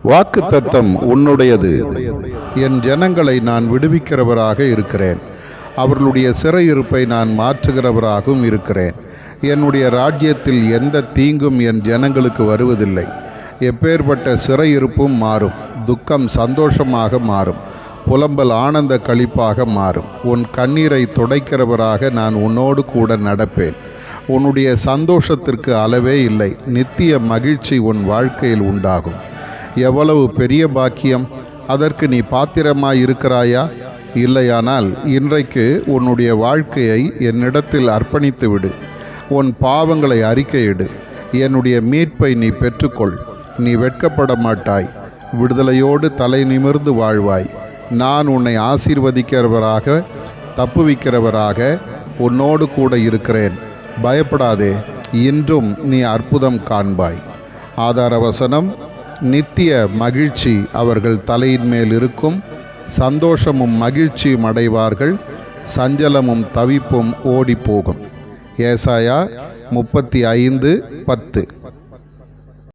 வாக்குத்தத்தம் உன்னுடையது. என் ஜனங்களை நான் விடுவிக்கிறவராக இருக்கிறேன். அவர்களுடைய சிறையிருப்பை நான் மாற்றுகிறவராகவும் இருக்கிறேன். என்னுடைய ராஜ்யத்தில் எந்த தீங்கும் என் ஜனங்களுக்கு வருவதில்லை. எப்பேற்பட்ட சிறையிருப்பும் மாறும். துக்கம் சந்தோஷமாக மாறும். புலம்பல் ஆனந்த களிப்பாக மாறும். உன் கண்ணீரை துடைக்கிறவராக நான் உன்னோடு கூட நடப்பேன். உன்னுடைய சந்தோஷத்திற்கு அளவே இல்லை. நித்திய மகிழ்ச்சி உன் வாழ்க்கையில் உண்டாகும். எவ்வளவு பெரிய பாக்கியம்! அதற்கு நீ பாத்திரமாய் இருக்கிறாயா? இல்லையானால் இன்றைக்கு உன்னுடைய வாழ்க்கையை என்னிடத்தில் அர்ப்பணித்து விடு. உன் பாவங்களை அறிக்கையிடு. என்னுடைய மீட்பை நீ பெற்றுக்கொள். நீ வெட்கப்பட மாட்டாய். விடுதலையோடு தலை நிமிர்ந்து வாழ்வாய். நான் உன்னை ஆசீர்வதிக்கிறவராக, தப்புவிக்கிறவராக உன்னோடு கூட இருக்கிறேன். பயப்படாதே, இன்றும் நீ அற்புதம் காண்பாய். ஆதார வசனம்: நித்திய மகிழ்ச்சி அவர்கள் தலையின் மேல் இருக்கும். சந்தோஷமும் மகிழ்ச்சியும் அடைவார்கள். சஞ்சலமும் தவிப்பும் ஓடி போகும். ஏசாயா 35:10.